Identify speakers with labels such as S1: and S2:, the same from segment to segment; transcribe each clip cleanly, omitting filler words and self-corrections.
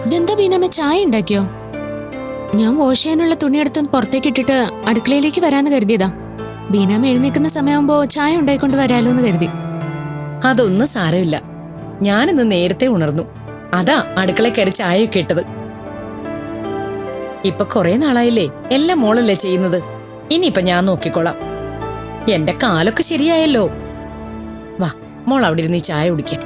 S1: ഇതെന്താ ബീനാമ്മ ചായ ഉണ്ടാക്കിയോ? ഞാൻ വാഷ് ചെയ്യാനുള്ള തുണിയെടുത്ത് പുറത്തേക്ക് ഇട്ടിട്ട് അടുക്കളയിലേക്ക് വരാന്ന് കരുതിയതാ. ബീനാമ്മ എഴുന്നേക്കുന്ന സമയമാകുമ്പോ ചായ ഉണ്ടായിക്കൊണ്ട് വരാലോ എന്ന് കരുതി.
S2: അതൊന്നും സാരമില്ല. ഞാനിന്ന് നേരത്തെ ഉണർന്നു. അതാ അടുക്കള കയറി ചായയൊക്കെ ഇട്ടത്. ഇപ്പൊ കൊറേ നാളായില്ലേ എല്ലാം മോളല്ലേ ചെയ്യുന്നത്. ഇനിയിപ്പൊ ഞാൻ നോക്കിക്കോളാം. എന്റെ കാലൊക്കെ ശരിയായല്ലോ. വാ മോൾ അവിടെ ഇരുന്ന് ഈ ചായ കുടിക്കാം.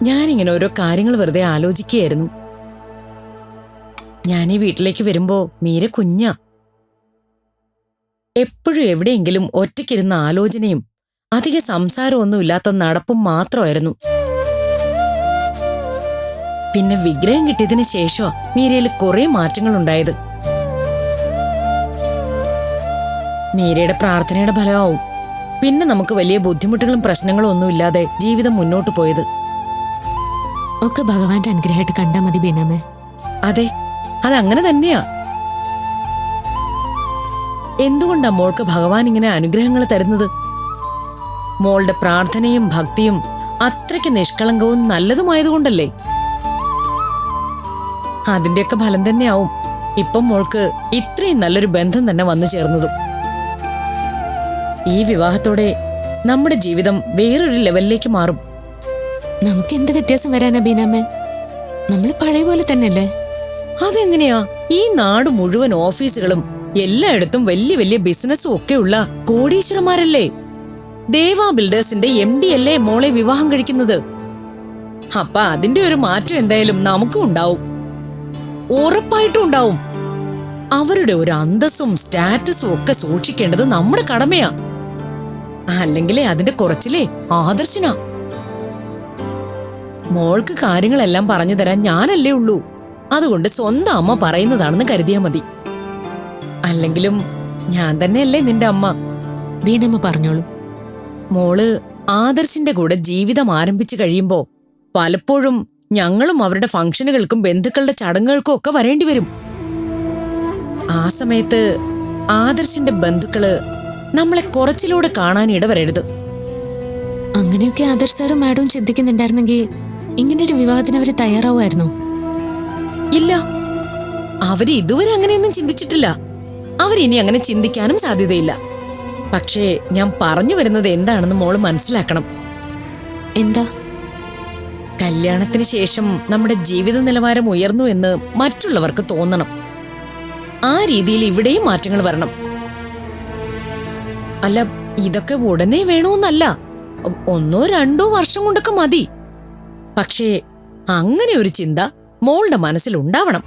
S2: ഞാനിങ്ങനെ ഓരോ കാര്യങ്ങൾ വെറുതെ ആലോചിക്കുകയായിരുന്നു. ഞാൻ ഈ വീട്ടിലേക്ക് വരുമ്പോ മീര കുഞ്ഞാ. എപ്പോഴും എവിടെയെങ്കിലും ഒറ്റയ്ക്കിരുന്ന ആലോചനയും അധിക സംസാരമൊന്നും ഇല്ലാത്ത നടപ്പും മാത്രമായിരുന്നു. പിന്നെ വിഗ്രഹം കിട്ടിയതിനു ശേഷമാ മീരയിൽ കുറെ മാറ്റങ്ങൾ ഉണ്ടായത്. മീരയുടെ പ്രാർത്ഥനയുടെ ഫലമാവും പിന്നെ നമുക്ക് വലിയ ബുദ്ധിമുട്ടുകളും പ്രശ്നങ്ങളും ഒന്നും ഇല്ലാതെ ജീവിതം മുന്നോട്ട് പോയത്.
S1: ഒക്കെ ഭഗവാന്റെ അനുഗ്രഹമായിട്ട് കണ്ടാ മതി ബീനാമ്മേ.
S2: അതെ, അതങ്ങനെ തന്നെയാ. എന്തുകൊണ്ടാ മോൾക്ക് ഭഗവാൻ ഇങ്ങനെ അനുഗ്രഹങ്ങൾ തരുന്നത്? മോളുടെ പ്രാർത്ഥനയും ഭക്തിയും അത്രയ്ക്ക് നിഷ്കളങ്കവും നല്ലതുമായതുകൊണ്ടല്ലേ. അതിന്റെയൊക്കെ ഫലം തന്നെയാവും ഇപ്പം മോൾക്ക് ഇത്രയും നല്ലൊരു ബന്ധം തന്നെ വന്നു ചേർന്നതും. ഈ വിവാഹത്തോടെ നമ്മുടെ ജീവിതം വേറൊരു ലെവലിലേക്ക് മാറും.
S1: നമുക്ക് എന്ത് വ്യത്യാസം വരാനാ ബീനാമ്മേ? നമ്മള് പഴയ പോലെ തന്നെയല്ലേ?
S2: അതെങ്ങനെയാ? ഈ നാട് മുഴുവൻ ഓഫീസുകളും എല്ലായിടത്തും വലിയ വലിയ ബിസിനസ്സും ഒക്കെയുള്ള കോടീശ്വരന്മാരല്ലേ. ദേവാ ബിൽഡേഴ്സിന്റെ MD അല്ലേ മോളെ വിവാഹം കഴിക്കുന്നത്. അപ്പൊ അതിന്റെ ഒരു മാറ്റം എന്തായാലും നമുക്കും ഉണ്ടാവും. ഉറപ്പായിട്ടും ഉണ്ടാവും. അവരുടെ ഒരു അന്തസ്സും സ്റ്റാറ്റസും ഒക്കെ സൂക്ഷിക്കേണ്ടത് നമ്മുടെ കടമയാ. അല്ലെങ്കിലേ അതിന്റെ കുറച്ചിലേ ആദർശനാ. മോൾക്ക് കാര്യങ്ങളെല്ലാം പറഞ്ഞു തരാൻ ഞാനല്ലേ ഉള്ളൂ. അതുകൊണ്ട് സ്വന്തം അമ്മ പറയുന്നതാണെന്ന് കരുതിയാ മതി. അല്ലെങ്കിലും ഞാൻ തന്നെയല്ലേ നിന്റെ അമ്മ.
S1: ബീനമ്മ പറഞ്ഞോളൂ.
S2: മോള് ആദർശിന്റെ കൂടെ ജീവിതം ആരംഭിച്ചു കഴിയുമ്പോ പലപ്പോഴും ഞങ്ങളും അവരുടെ ഫംഗ്ഷനുകൾക്കും ബന്ധുക്കളുടെ ചടങ്ങുകൾക്കും ഒക്കെ വരേണ്ടി വരും. ആ സമയത്ത് ആദർശിന്റെ ബന്ധുക്കള് നമ്മളെ കുറച്ചിലൂടെ കാണാൻ ഇടവരരുത്.
S1: അങ്ങനെയൊക്കെ ആദർശ് സാറും മാഡവും ചിന്തിക്കുന്നുണ്ടായിരുന്നെങ്കിൽ ഇങ്ങനൊരു വിവാഹത്തിന് അവര് തയ്യാറാവുമായിരുന്നോ?
S2: ഇല്ല, അവര് ഇതുവരെ അങ്ങനെയൊന്നും ചിന്തിച്ചിട്ടില്ല. അവരിനി അങ്ങനെ ചിന്തിക്കാനും സാധ്യതയില്ല. പക്ഷേ ഞാൻ പറഞ്ഞു വരുന്നത് എന്താണെന്ന് മോള് മനസ്സിലാക്കണം.
S1: എന്താ?
S2: കല്യാണത്തിന് ശേഷം നമ്മുടെ ജീവിത നിലവാരം ഉയർന്നു എന്ന് മറ്റുള്ളവർക്ക് തോന്നണം. ആ രീതിയിൽ ഇവിടെയും മാറ്റങ്ങൾ വരണം. അല്ല, ഇതൊക്കെ ഉടനെ വേണമെന്നല്ല. 1-2 വർഷം കൊണ്ടൊക്കെ മതി. പക്ഷേ അങ്ങനെ ഒരു ചിന്ത മോളുടെ മനസ്സിലുണ്ടാവണം.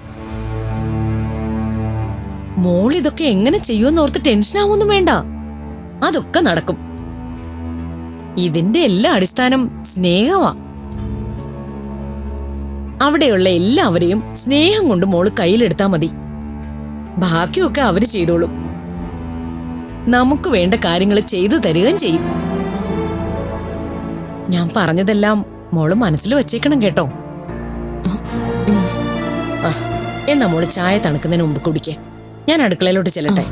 S2: മോൾ ഇതൊക്കെ എങ്ങനെ ചെയ്യുമെന്നോർത്ത് ടെൻഷനാവൊന്നും വേണ്ട. അതൊക്കെ നടക്കും. ഇതിന്റെ എല്ലാ അടിസ്ഥാനം സ്നേഹമാ. അവിടെയുള്ള എല്ലാവരെയും സ്നേഹം കൊണ്ട് മോള് കയ്യിലെടുത്താ മതി. ബാക്കിയൊക്കെ അവര് ചെയ്തോളും. നമുക്ക് വേണ്ട കാര്യങ്ങൾ ചെയ്തു തരികയും ചെയ്യും. ഞാൻ പറഞ്ഞതെല്ലാം മോള് മനസ്സിൽ വെച്ചേക്കണം കേട്ടോ. എന്നാ മോള് ചായ തണുക്കുന്നതിന് മുമ്പ് കുടിക്കേ. ഞാൻ അടുക്കളയിലോട്ട് ചെല്ലട്ടെ.